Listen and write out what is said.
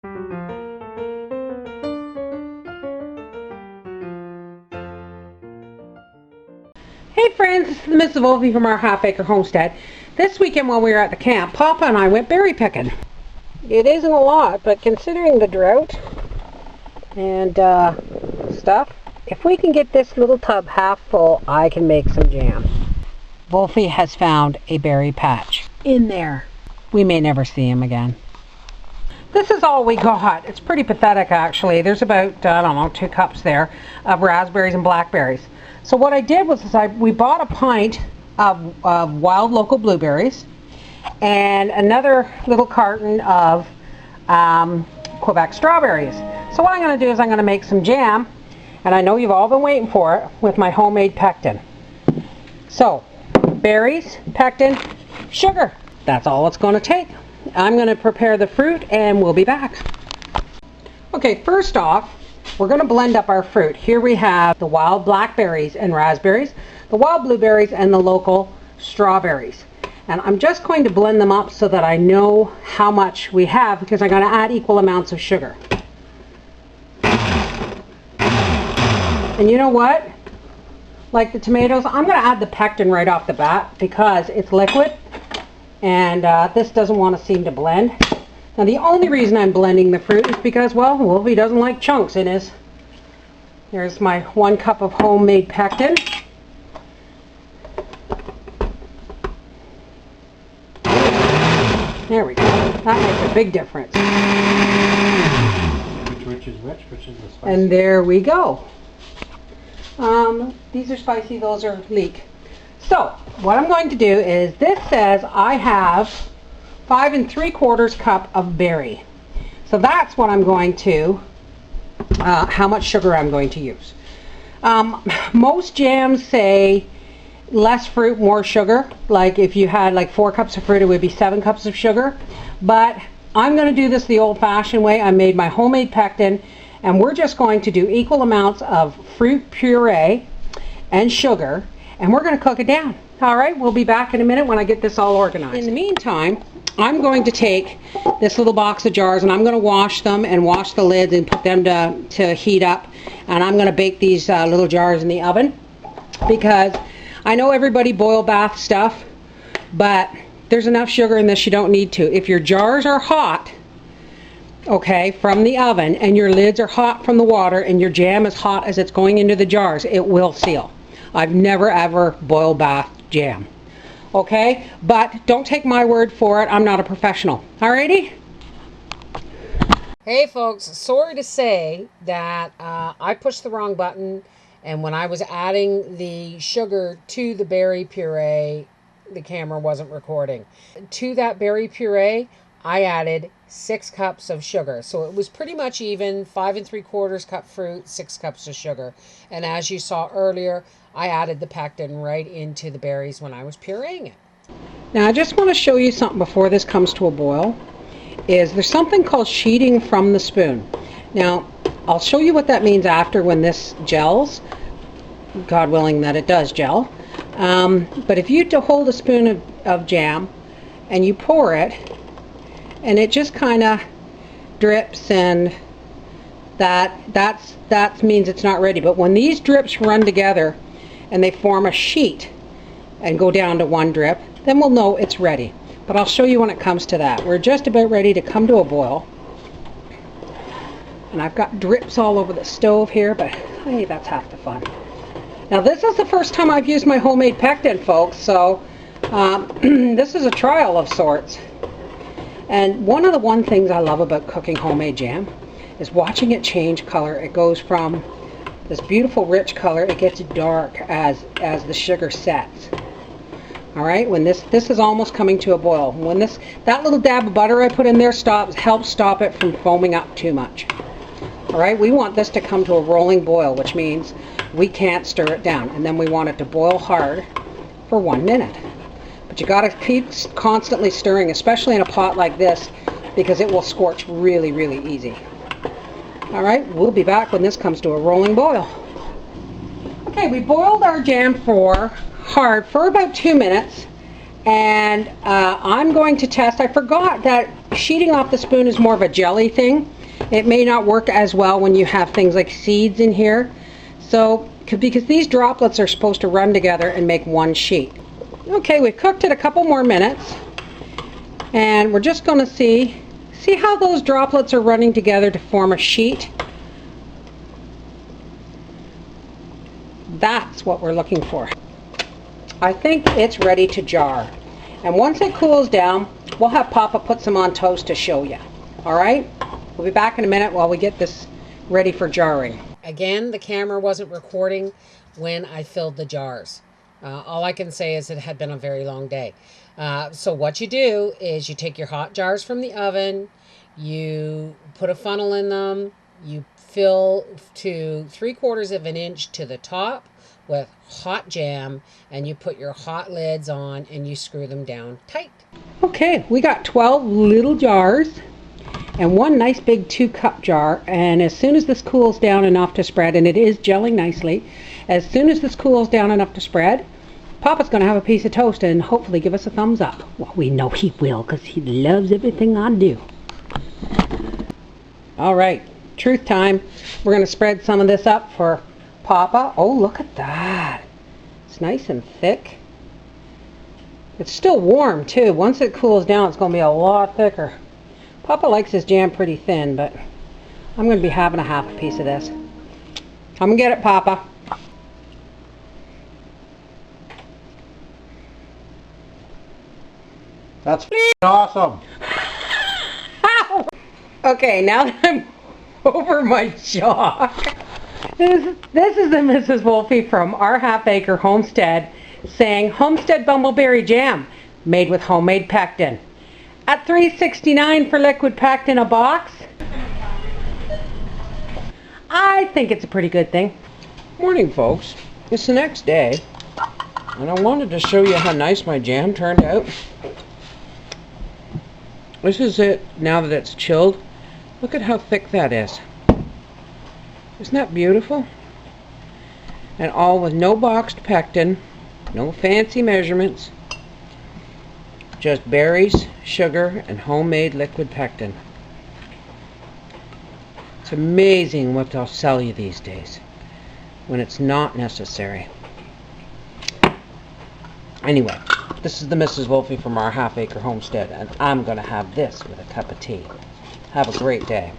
Hey friends, this is Mrs. Wolfie from our Half Acre Homestead. This weekend while we were at the camp, Papa and I went berry picking. It isn't a lot, but considering the drought and stuff, if we can get this little tub half full, I can make some jam. Wolfie has found a berry patch in there. We may never see him again. This is all we got. It's pretty pathetic actually. There's about, I don't know, 2 cups there of raspberries and blackberries. So what I did was we bought a pint of wild local blueberries and another little carton of Quebec strawberries. So what I'm going to do is I'm going to make some jam, and I know you've all been waiting for it, with my homemade pectin. So berries, pectin, sugar. That's all it's going to take. I'm going to prepare the fruit and we'll be back. Okay, first off, we're going to blend up our fruit. Here we have the wild blackberries and raspberries, the wild blueberries, and the local strawberries. And I'm just going to blend them up so that I know how much we have, because I'm going to add equal amounts of sugar. And you know what? Like the tomatoes, I'm going to add the pectin right off the bat because it's liquid and this doesn't want to seem to blend. Now the only reason I'm blending the fruit is because, well, Wolfie doesn't like chunks in his. Here's my 1 cup of homemade pectin. There we go. That makes a big difference. Which is which? Which is the spicy? And there we go. These are spicy, those are leek. So what I'm going to do is, this says I have 5 3/4 cup of berry. So that's what I'm going to, how much sugar I'm going to use. Most jams say less fruit, more sugar. Like if you had like 4 cups of fruit, it would be 7 cups of sugar. But I'm going to do this the old-fashioned way. I made my homemade pectin, and we're just going to do equal amounts of fruit puree and sugar, and we're going to cook it down. All right, we'll be back in a minute when I get this all organized. In the meantime, I'm going to take this little box of jars and I'm going to wash them and wash the lids and put them to heat up, and I'm going to bake these little jars in the oven, because I know everybody boil bath stuff, but there's enough sugar in this, you don't need to. If your jars are hot, okay, from the oven, and your lids are hot from the water, and your jam is hot as it's going into the jars, it will seal. I've never ever boiled bath jam. Okay, but don't take my word for it. I'm not a professional. Alrighty? Hey folks, sorry to say that I pushed the wrong button, and when I was adding the sugar to the berry puree, the camera wasn't recording. To that berry puree, I added 6 cups of sugar. So it was pretty much even, 5 3/4 cup fruit, 6 cups of sugar. And as you saw earlier, I added the pectin right into the berries when I was pureeing it. Now I just want to show you something before this comes to a boil. There's something called sheeting from the spoon. Now I'll show you what that means after, when this gels. God willing that it does gel. But if you hold a spoon of jam and you pour it, and it just kind of drips, and that means it's not ready. But when these drips run together and they form a sheet and go down to 1 drip, then we'll know it's ready. But I'll show you when it comes to that. We're just about ready to come to a boil. And I've got drips all over the stove here, but hey, that's half the fun. Now this is the first time I've used my homemade pectin, folks, so this is a trial of sorts. And one of the things I love about cooking homemade jam is watching it change color. It goes from this beautiful rich color, it gets dark as the sugar sets. All right, when this is almost coming to a boil. When that little dab of butter I put in there helps stop it from foaming up too much. All right, we want this to come to a rolling boil, which means we can't stir it down, and then we want it to boil hard for 1 minute. But you got to keep constantly stirring, especially in a pot like this, because it will scorch really, really easy. All right, we'll be back when this comes to a rolling boil. Okay, we boiled our jam hard for about 2 minutes, and I'm going to test. I forgot that sheeting off the spoon is more of a jelly thing. It may not work as well when you have things like seeds in here. So, because these droplets are supposed to run together and make one sheet. Okay, we've cooked it a couple more minutes. And we're just going to see how those droplets are running together to form a sheet. That's what we're looking for. I think it's ready to jar. And once it cools down, we'll have Papa put some on toast to show you. Alright? We'll be back in a minute while we get this ready for jarring. Again, the camera wasn't recording when I filled the jars. All I can say is it had been a very long day. So what you do is you take your hot jars from the oven, you put a funnel in them, you fill to 3/4 of an inch to the top with hot jam, and you put your hot lids on and you screw them down tight. Okay, we got 12 little jars and one nice big 2-cup jar, and as soon as this cools down enough to spread, and it is gelling nicely, as soon as this cools down enough to spread, Papa's going to have a piece of toast and hopefully give us a thumbs up. Well, we know he will because he loves everything I do. Alright, truth time. We're going to spread some of this up for Papa. Oh, look at that. It's nice and thick. It's still warm too. Once it cools down, it's going to be a lot thicker. Papa likes his jam pretty thin, but I'm going to be having a half a piece of this. Come and get it, Papa. That's awesome. Okay, now that I'm over my jaw, this is the Mrs. Wolfie from our half-acre homestead saying Homestead BumbleBerry Jam made with homemade pectin. At $3.69 for liquid pectin a box. I think it's a pretty good thing. Morning, folks. It's the next day, and I wanted to show you how nice my jam turned out. This is it now that it's chilled. Look at how thick that is. Isn't that beautiful? And all with no boxed pectin, no fancy measurements, just berries, sugar, and homemade liquid pectin. It's amazing what they'll sell you these days when it's not necessary. Anyway, this is the Mrs. Wolfie from our half-acre homestead, and I'm going to have this with a cup of tea. Have a great day.